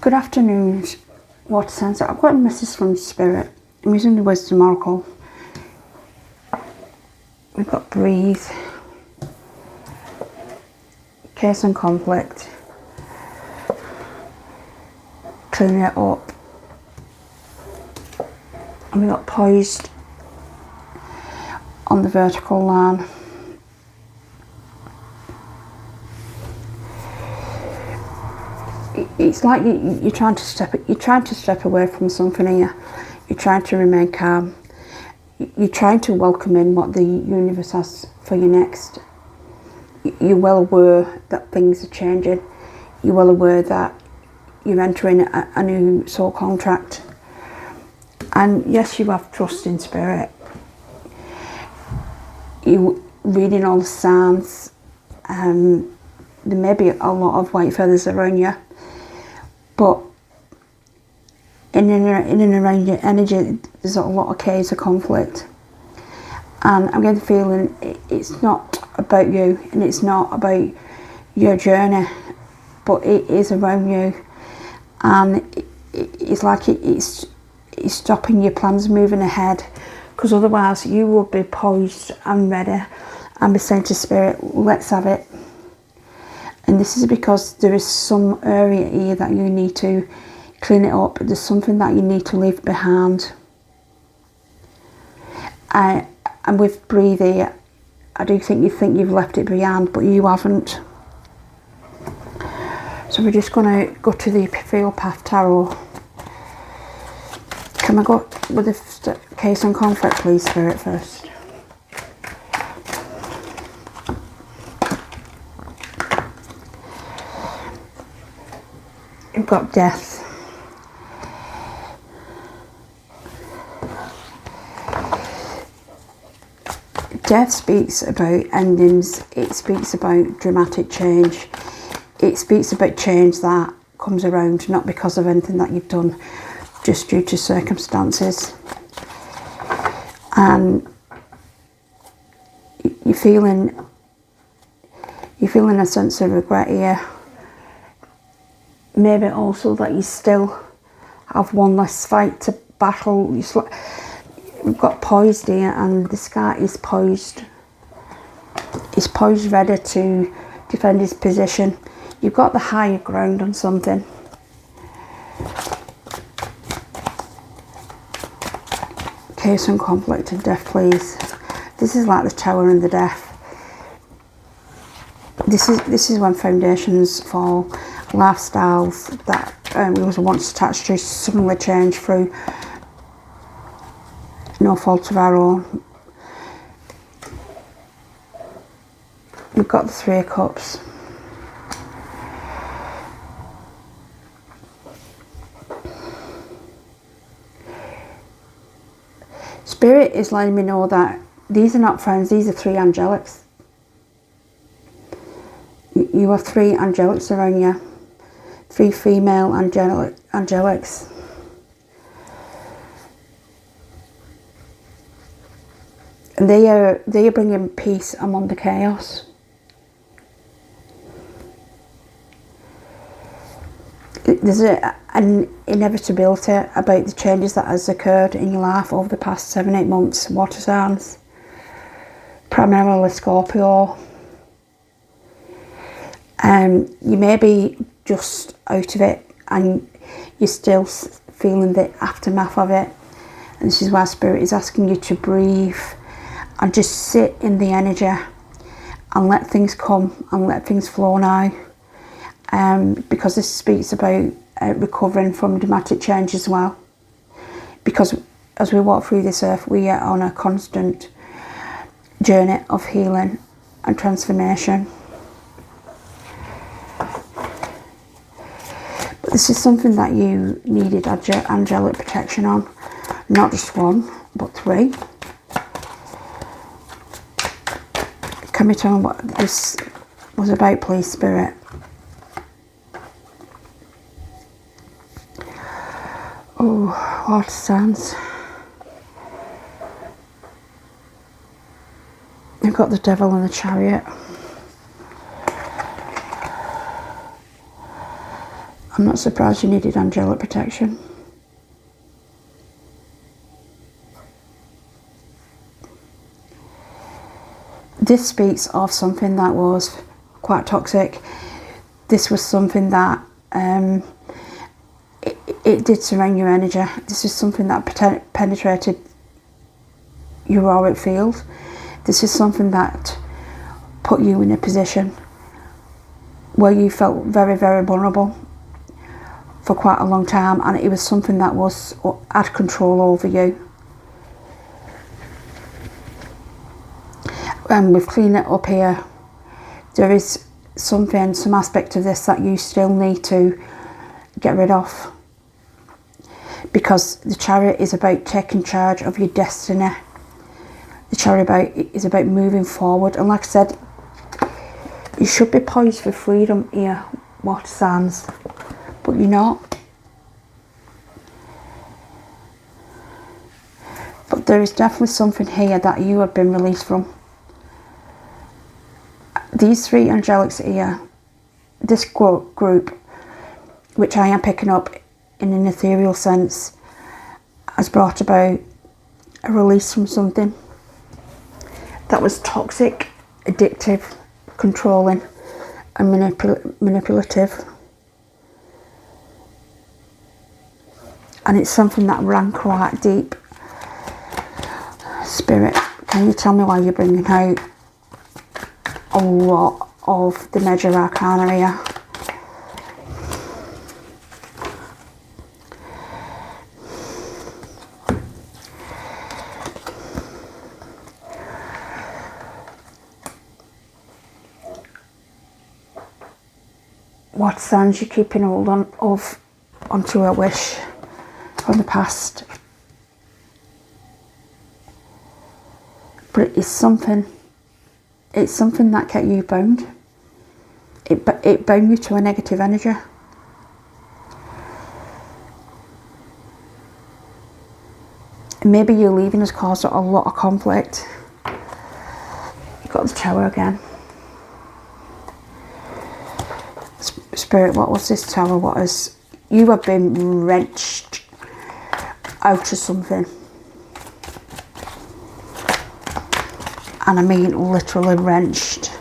Good afternoon, water signs. I've got a message from Spirit. I'm using the Wisdom Oracle. We've got breathe, chaos and conflict, clean it up, and we've got poised on the vertical line. It's like you're trying to step away from something here. You're trying to remain calm. You're trying to welcome in what the universe has for you next. You're well aware that things are changing. You're well aware that you're entering a new soul contract. And yes, you have trust in Spirit. You're reading all the signs. There may be a lot of white feathers around you. But in and around your energy, there's a lot of chaos of conflict. And I'm getting the feeling it's not about you and it's not about your journey, but it is around you. And it's like it's stopping your plans moving ahead, because otherwise you will be poised and ready and be saying to Spirit, let's have it. And this is because there is some area here that you need to clean it up. There's something that you need to leave behind. And with breathe here, I do think you've left it behind, but you haven't. So we're just going to go to the Ethereal Path Tarot. Can we go with the case and conflict, please, Spirit, first? We've got death. Death speaks about endings. It speaks about dramatic change. It speaks about change that comes around not because of anything that you've done, just due to circumstances. And you're feeling a sense of regret here. Maybe also that you still have one less fight to battle. We've got poised here, and this guy is poised. He's poised, ready to defend his position. You've got the higher ground on something. Chaos and conflict and death, please. This is like the Tower and the Death. This is when foundations fall. Lifestyles that we was once attached to suddenly change through no fault of our own. We've got the Three of Cups. Spirit is letting me know that these are not friends, these are three angelics. You have three angelics around you. Three female angelics. And they are bringing peace among the chaos. There's an inevitability about the changes that has occurred in your life over the past 7-8 months. Water signs, primarily Scorpio. You may be just out of it and you're still feeling the aftermath of it. And this is why Spirit is asking you to breathe and just sit in the energy and let things come and let things flow now. Because this speaks about recovering from dramatic change as well. Because as we walk through this earth, we are on a constant journey of healing and transformation. But this is something that you needed angelic protection on. Not just one, but three. Can we tell me what this was about, please, Spirit? Oh, water signs. You've got the Devil and the Chariot. I'm not surprised you needed angelic protection. This speaks of something that was quite toxic. This was something that it did surround your energy. This is something that penetrated your auric field. This is something that put you in a position where you felt very, very vulnerable for quite a long time, and it was something that had control over you. And we've cleaned it up here. There is some aspect of this that you still need to get rid of, because the Chariot is about taking charge of your destiny. The Chariot is about moving forward, and like I said, you should be poised for freedom here, water signs, but you're not. But there is definitely something here that you have been released from. These three angelics here, this group, which I am picking up in an ethereal sense, has brought about a release from something that was toxic, addictive, controlling and manipulative. And it's something that ran quite deep. Spirit, can you tell me why you're bringing out a lot of the major arcana here? What signs you keeping hold onto a wish from the past? But it's something that kept you bound. It bound you to a negative energy. And maybe you leaving has caused a lot of conflict. You've got the Tower again. Spirit, what was this Tower? You have been wrenched out of something. And I mean literally wrenched.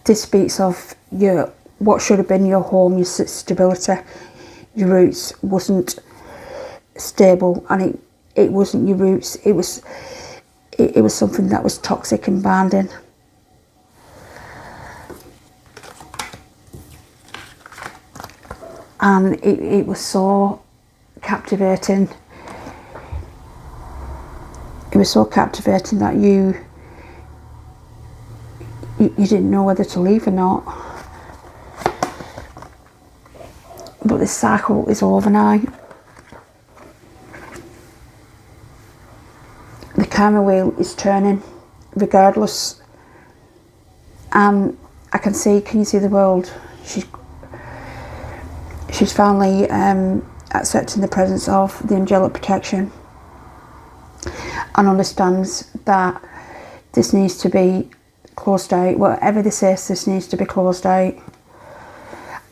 This speaks of what should have been your home, your stability, your roots wasn't stable, and it wasn't your roots. It was something that was toxic and binding. And it was so captivating. It was so captivating that you didn't know whether to leave or not. But this cycle is over now. The karma wheel is turning regardless. And I can you see the world? She's finally accepting the presence of the angelic protection and understands that this needs to be closed out. Whatever this is, this needs to be closed out.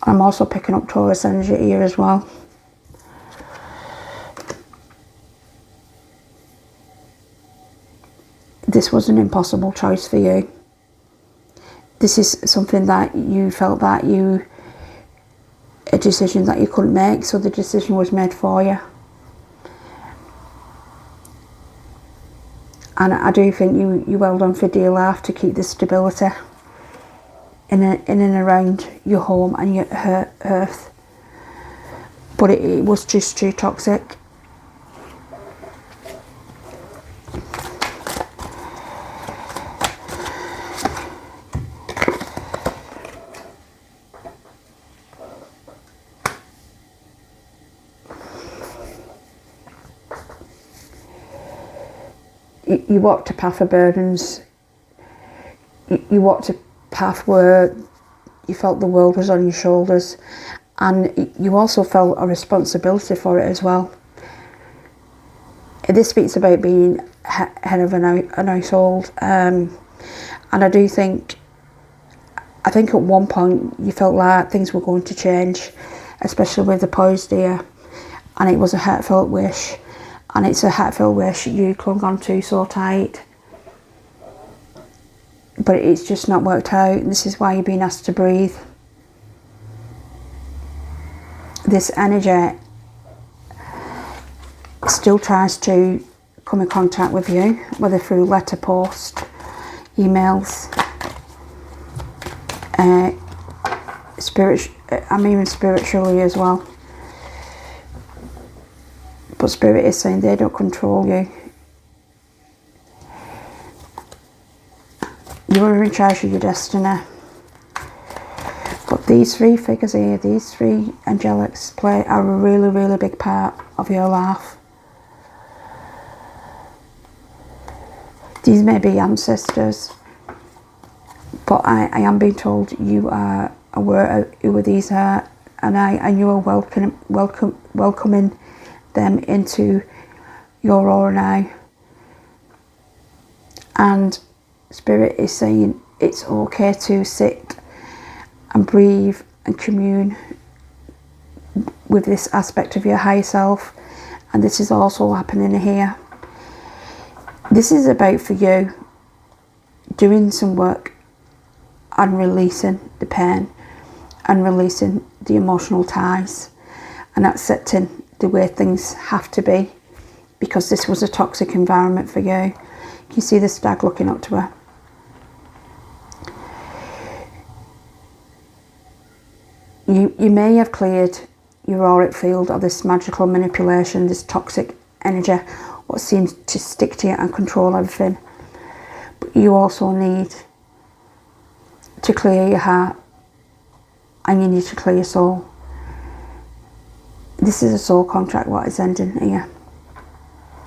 I'm also picking up Taurus energy here as well. This was an impossible choice for you. This is something that you felt that a decision that you couldn't make, so the decision was made for you. And I do think you held on for dear life to keep this stability in and around your home and your earth. But it was just too toxic. You walked a path of burdens. You walked a path where you felt the world was on your shoulders, and you also felt a responsibility for it as well. This speaks about being head of an household, and I think at one point you felt like things were going to change, especially with the Poised here, and it was a heartfelt wish, and it's a heartfelt wish you clung on to so tight, but it's just not worked out. This is why you're being asked to breathe. This energy still tries to come in contact with you, whether through letter, post, emails, I'm even spiritually as well. But Spirit is saying they don't control you. You are in charge of your destiny. But these three figures here, these three Angelics are a really, really big part of your life. These may be ancestors, but I am being told you are aware of who these are, and you are welcoming them into your aura now. And Spirit is saying it's okay to sit and breathe and commune with this aspect of your higher self, and this is also happening here. This is about, for you, doing some work and releasing the pain and releasing the emotional ties and accepting the way things have to be, because this was a toxic environment for you. You see the stag looking up to her. You may have cleared your auric field of this magical manipulation, this toxic energy, what seems to stick to you and control everything. But you also need to clear your heart, and you need to clear your soul. This is a soul contract, what is ending here.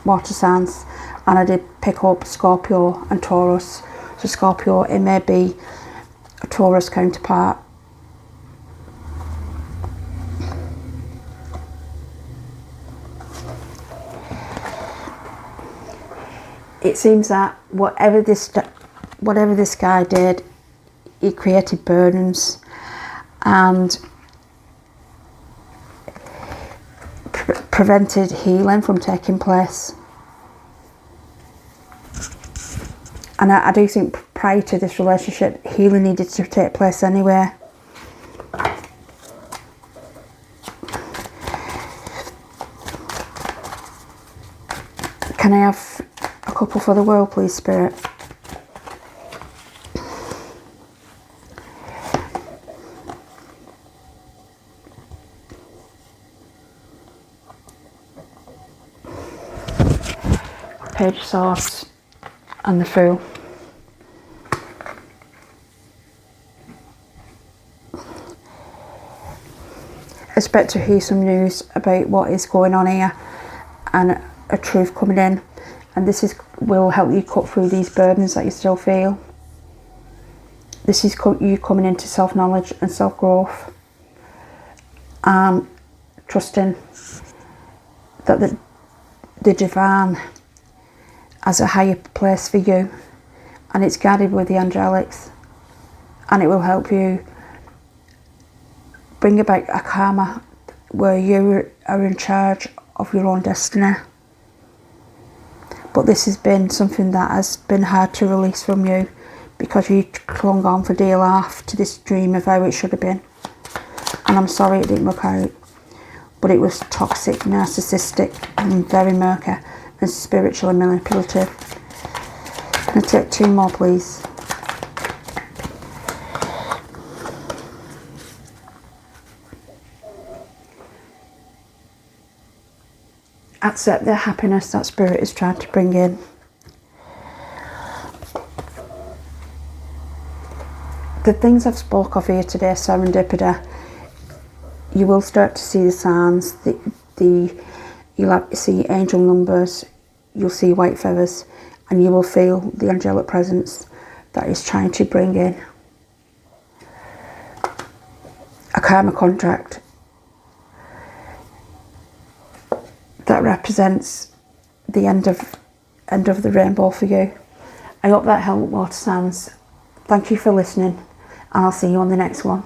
Water signs, and I did pick up Scorpio and Taurus. So Scorpio, it may be a Taurus counterpart. It seems that whatever this guy did, he created burdens and prevented healing from taking place. And I do think prior to this relationship, healing needed to take place anyway. Can I have a couple for the world, please, Spirit? Page of Swords and the Fool. Expect to hear some news about what is going on here and a truth coming in, and this will help you cut through these burdens that you still feel. This is you coming into self-knowledge and self-growth, and trusting that the divine has a higher place for you, and it's guided with the Angelics, and it will help you bring about a karma where you are in charge of your own destiny. But this has been something that has been hard to release from you, because you clung on for dear life to this dream of how it should have been. And I'm sorry it didn't work out, but it was toxic, narcissistic, and very murky and spiritually manipulative. Can I take two more, please? Accept the happiness that Spirit is trying to bring in. The things I've spoke of here today, serendipity, you will start to see the signs. You'll see angel numbers, you'll see white feathers, and you will feel the angelic presence that is trying to bring in karma contract that represents the end of the rainbow for you. I hope that helped, water signs. Thank you for listening, and I'll see you on the next one.